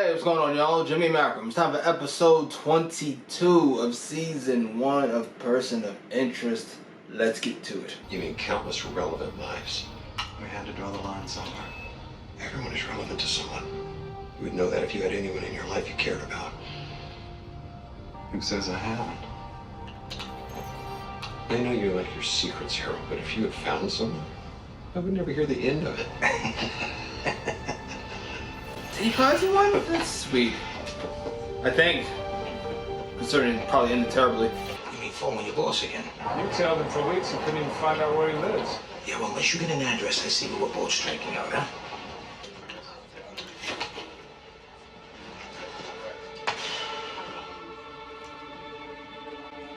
Hey, what's going on, y'all? Jimmy Malcolm. It's time for episode 22 of season 1 of Person of Interest. Let's get to it. You mean countless relevant lives? We had to draw the line somewhere. Everyone is relevant to someone. You would know that if you had anyone in your life you cared about. Who says I haven't? I know you like your secrets, Harold, but if you had found someone, I would never hear the end of it. Did he find someone? That's sweet. I think. Considering it probably ended terribly. You mean phoning your boss again? You tell them for weeks you couldn't even find out where he lives. Yeah, well, unless you get an address, I see what we're both striking out, huh?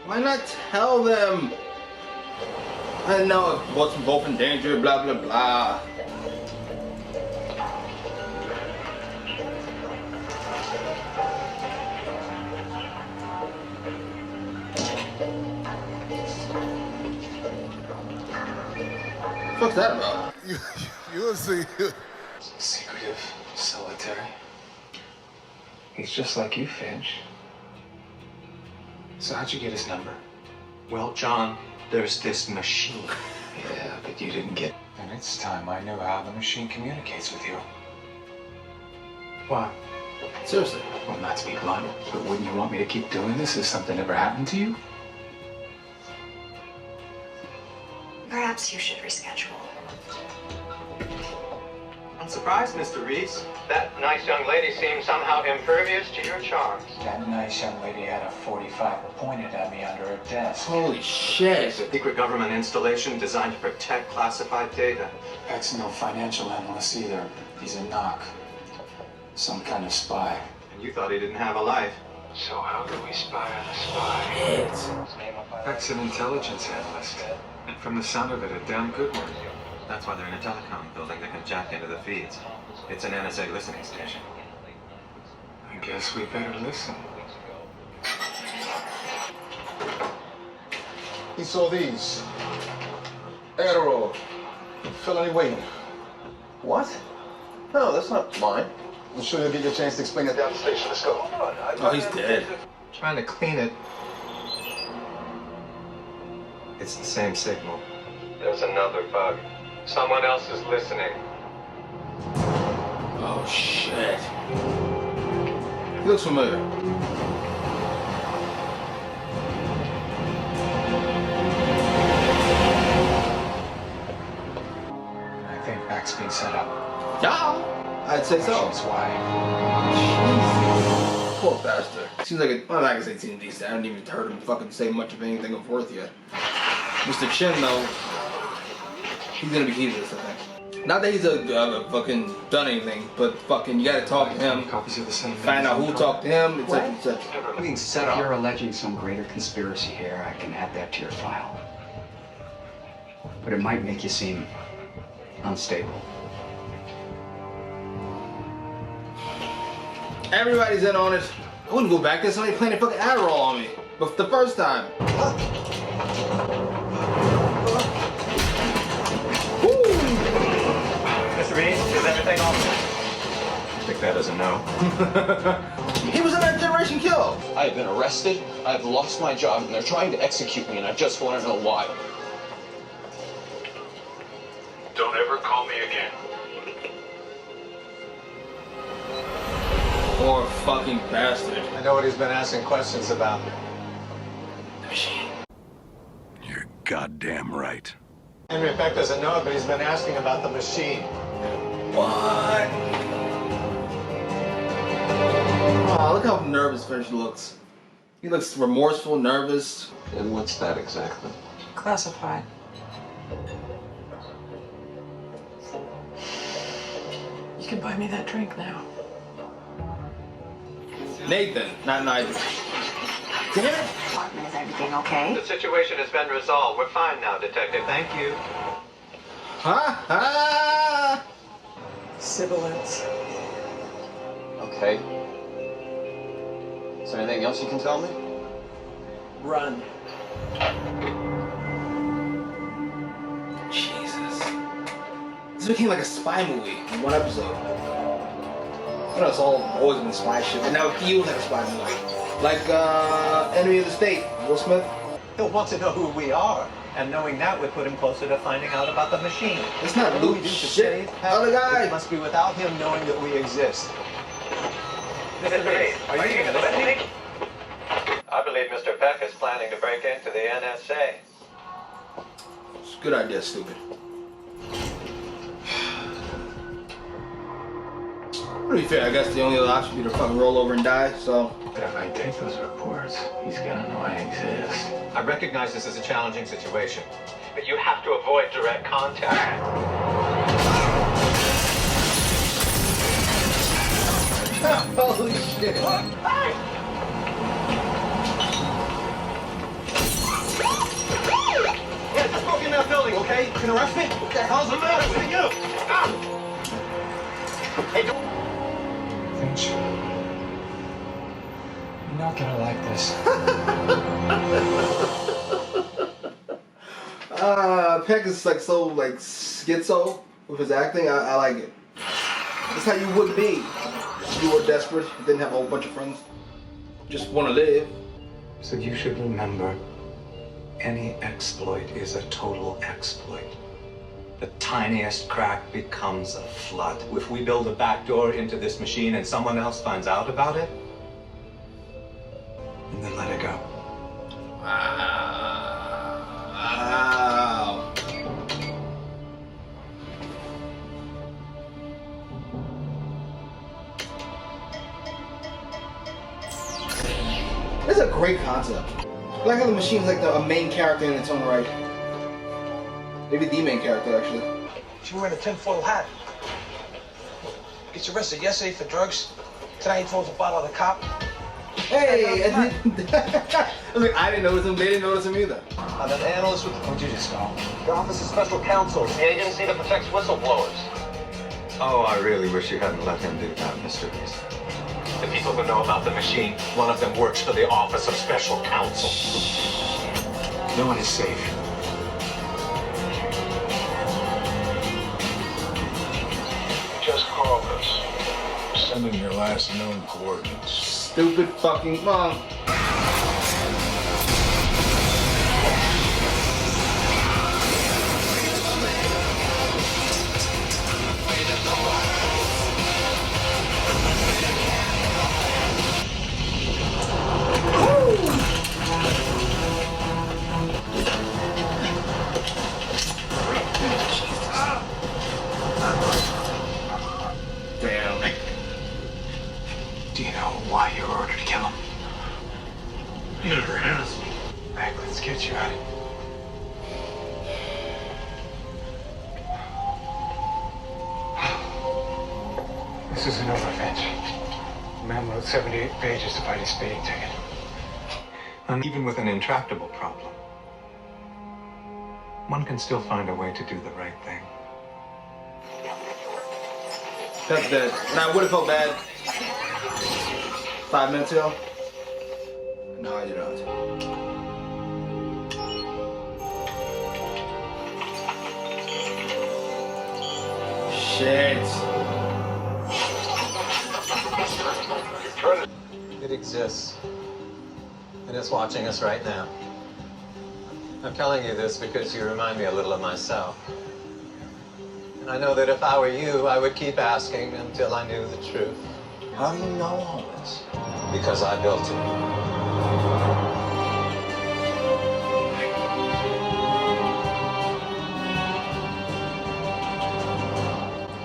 Why not tell them? I know it was both in danger, blah blah blah. What's that about? You'll see. Secretive, solitary. He's just like you, Finch. So how'd you get his number? Well, John, there's this machine. Yeah, but you didn't get... And it's time I knew how the machine communicates with you. Why? Seriously. Well, not to be blunt, but wouldn't you want me to keep doing this if something ever happened to you? Perhaps you should reschedule. I'm surprised, Mr. Reese. That nice young lady seems somehow impervious to your charms. That nice young lady had a .45 pointed at me under her desk. Holy It's shit. a secret government installation designed to protect classified data. That's no financial analyst either. He's a knock. Some kind of spy. And you thought he didn't have a life. So how do we spy on a spy? Shit. That's an intelligence analyst. And from the sound of it, a damn good one. That's why they're in a telecom building that can jack into the feeds. It's an NSA listening station. I guess we better listen. He saw these. Adderall. Felony waiting. What? No, that's not mine. I'm sure you'll get your chance to explain it down the station. Let's go. Oh, he's dead. Trying to clean it. It's the same signal. There's another bug. Someone else is listening. Oh shit. He looks familiar. I think Mac's being set up. Yeah, I'd say so. That's why. Jesus. Poor bastard. Seems like well, I can say seems decent. I haven't even heard him fucking say much of anything of worth yet. Mr. Chin, though, he's gonna be key to this, I think. Not that he's a fucking done anything, but fucking you gotta talk to him, Copies of the same. find out who talked to him, etc., etc. Being set If up. you're alleging some greater conspiracy here, I can add that to your file. But it might make you seem unstable. Everybody's in on it. I wouldn't go back there. Somebody planted fucking Adderall on me, but the first time. Mr. Reese, is everything all right? Take that as a no. He was in that Generation Kill. I have been arrested, I've lost my job, and they're trying to execute me, and I just want to know why. Don't ever call me again. Poor fucking bastard. I know what he's been asking questions about. The machine. You're goddamn right. Henry Peck doesn't know it, but he's been asking about the machine. What? Oh, look how nervous Finch looks. He looks remorseful, nervous. And what's that exactly? Classified. You can buy me that drink now. Nathan, not Nigel. Damn it! Department, is everything okay? The situation has been resolved. We're fine now, Detective. Thank you. Ha ha! Sibilance. Okay. Is there anything else you can tell me? Run. Jesus. This became like a spy movie in one episode. know it's always been spy shit, but now it feels like a spy movie. Like Enemy of the State, Will Smith. He'll want to know who we are, and knowing that would put him closer to finding out about the machine. It's not What do we loot do to shit. save Other guy. It must be without him knowing that we exist. Mr. Reed, are you even listening? I believe Mr. Peck is planning to break into the NSA. It's a good idea, stupid. To be fair, I guess the only other option would be to fucking roll over and die, so. But if I take those reports, he's gonna know I exist. I recognize this is a challenging situation, but you have to avoid direct contact. Holy shit. Yeah, just broke in that building, okay? You can arrest me? What the hell's the matter with you? Ah! Hey, don't... Finch, you're not gonna like this. Peck is like so like schizo with his acting. I like it. That's how you would be. You were desperate, you didn't have a whole bunch of friends. Just want to live. So you should remember, any exploit is a total exploit. The tiniest crack becomes a flood. If we build a back door into this machine and someone else finds out about it, And then let it go. Wow. It's a great concept. I like how the machine's like a main character in its own right. Maybe the main character, actually. She's wearing a tinfoil hat. Gets arrested yesterday for drugs. Tonight he throws a bottle at a cop. Hey! I was like, I didn't notice him, they didn't notice him either. I'm an analyst with the... What'd you just call? The Office of Special Counsel, the agency that protects whistleblowers. Oh, I really wish you hadn't let him do that, Mr. Reese. The people who know about the machine, One of them works for the Office of Special Counsel. No one is safe. Just call us. Send in your last known coordinates. Stupid fucking mom. Damn. Do you know why you were ordered to kill him? You never asked me. Hey, let's get you out. This isn't over, Finch. The man wrote 78 pages to fight his speeding ticket. And even with an intractable problem, one can still find a way to do the right thing. That's dead. And I would have felt bad 5 minutes ago. No, I do not. Shit. it exists. And it's watching us right now. I'm telling you this because you remind me a little of myself. And I know that if I were you, I would keep asking until I knew the truth. How do you know all this? Because I built it.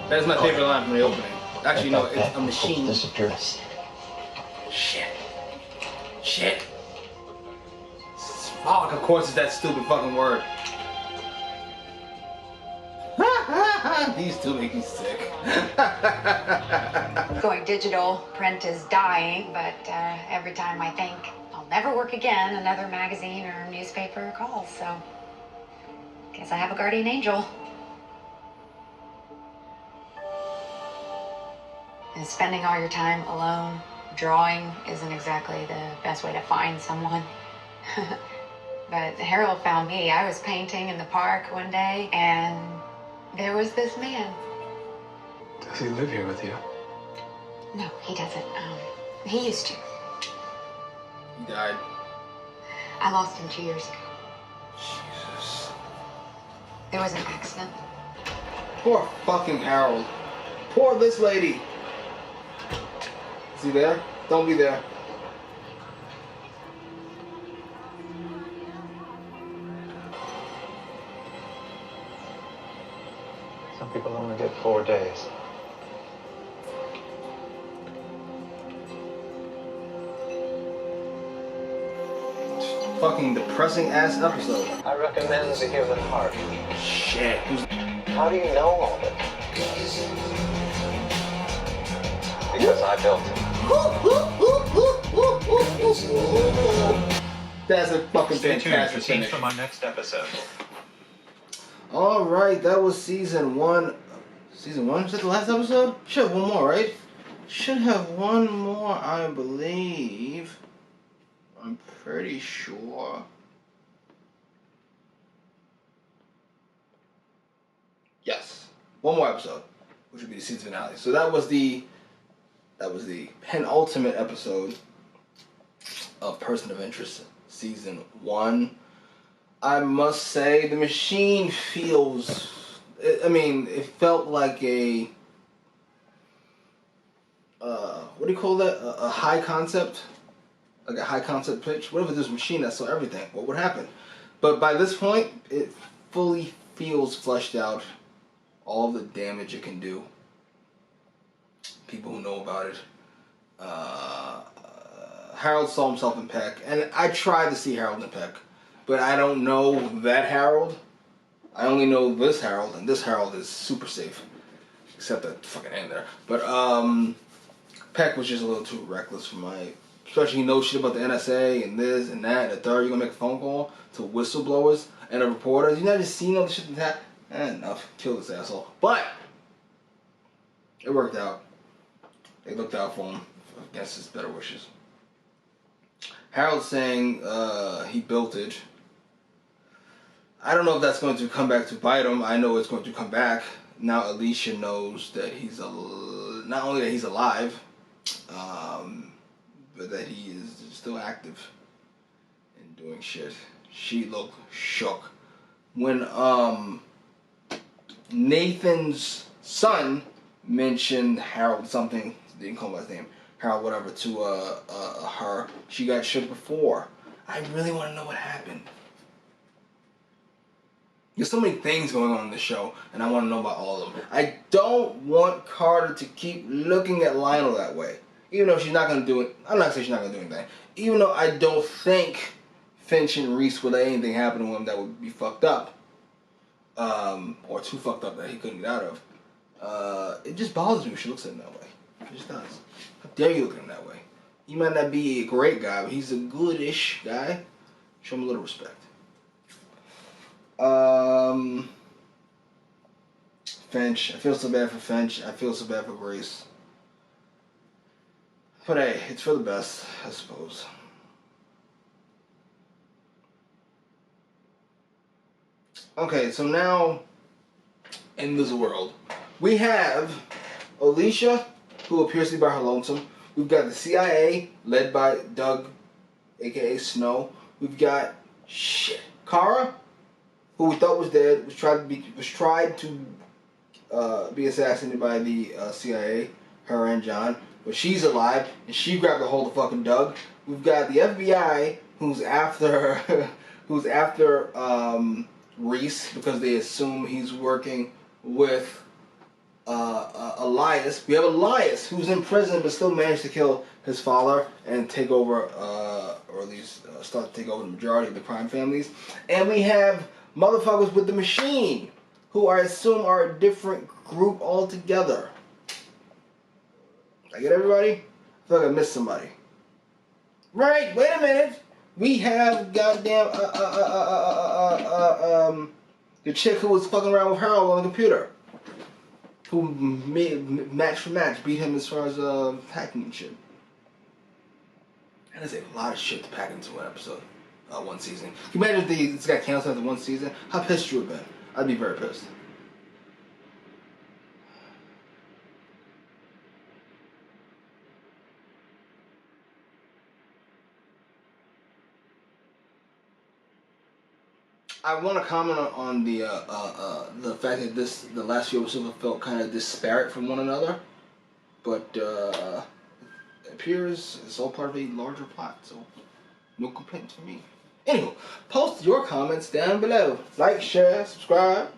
That is my favorite line from the opening. Actually, no, it's a machine. Disappears. Shit. Shit. Fuck, of course it's that stupid fucking word. These two make me sick. Going digital, print is dying, but every time I think I'll never work again, another magazine or newspaper calls, so guess I have a guardian angel. And spending all your time alone drawing isn't exactly the best way to find someone. But Harold found me. I was painting in the park one day, and there was this man. Does he live here with you? No, he doesn't. He used to. He died. I lost him 2 years ago. Jesus. There was an accident. Poor fucking Harold. Poor this lady. Is he there? Don't be there. Some people only get 4 days. Fucking depressing ass episode. I recommend The Human Heart. Shit. How do you know all this? Because I built it. That's a fucking Stay tuned for fantastic scenes finish. from our next episode. Alright, that was season 1. Season 1? Is that the last episode? Should have one more, right? Should have one more, I believe. I'm pretty sure. Yes. One more episode, which would be the season finale. So that was the penultimate episode of Person of Interest season 1. I must say the machine feels, it felt like a what do you call that? A high concept? Like a high concept pitch? What if this machine that saw everything? What would happen? But by this point, it fully feels fleshed out. All the damage it can do. People who know about it. Harold saw himself in Peck, and I tried to see Harold in Peck, but I don't know that Harold. I only know this Harold, and this Harold is super safe, except that fucking end there. But Peck was just a little too reckless for my. Especially he knows shit about the NSA and this and that and the third. You're gonna make a phone call to whistleblowers and the reporters. You never seen all the shit that happened. Enough. Kill this asshole. But it worked out. They looked out for him against his better wishes. Harold's saying he built it. I don't know if that's going to come back to bite him. I know it's going to come back. Now Alicia knows that he's not only that he's alive, but that he is still active and doing shit. She looked shook. When Nathan's son mentioned Harold something, didn't call him by his name, Harold whatever, to her, she got shook before. I really want to know what happened. There's so many things going on in the show, and I want to know about all of them. I don't want Carter to keep looking at Lionel that way. Even though she's not going to do it. I'm not saying she's not going to do anything. Even though I don't think Finch and Reese would let anything happen to him that would be fucked up. Or too fucked up that he couldn't get out of. It just bothers me when she looks at him that way. It just does. How dare you look at him that way? He might not be a great guy, but he's a goodish guy. Show him a little respect. Finch. I feel so bad for Finch. I feel so bad for Grace. But hey, it's for the best, I suppose. Okay, so now, in this world, we have Alicia, who appears to be by her lonesome. We've got the CIA, led by Doug, aka Snow. We've got Kara, who we thought was dead, was tried to be assassinated by the CIA, her and John, but she's alive and she grabbed a hold of fucking Doug. We've got the FBI, who's after Reese because they assume he's working with Elias. We have Elias, who's in prison but still managed to kill his father and take over, or at least start to take over the majority of the crime families. And we have motherfuckers with the machine, who I assume are a different group altogether. I get everybody? I feel like I missed somebody. Right, wait a minute. We have goddamn the chick who was fucking around with Harold on the computer. Who made match for match, beat him as far as hacking and shit. That is a lot of shit to pack into one episode. One season. Can you imagine if this got canceled after one season? How pissed you would have been? I'd be very pissed. I want to comment on the fact that the last few episodes felt kind of disparate from one another, but it appears it's all part of a larger plot, so no complaints from me. Anyway, post your comments down below. Like, share, subscribe.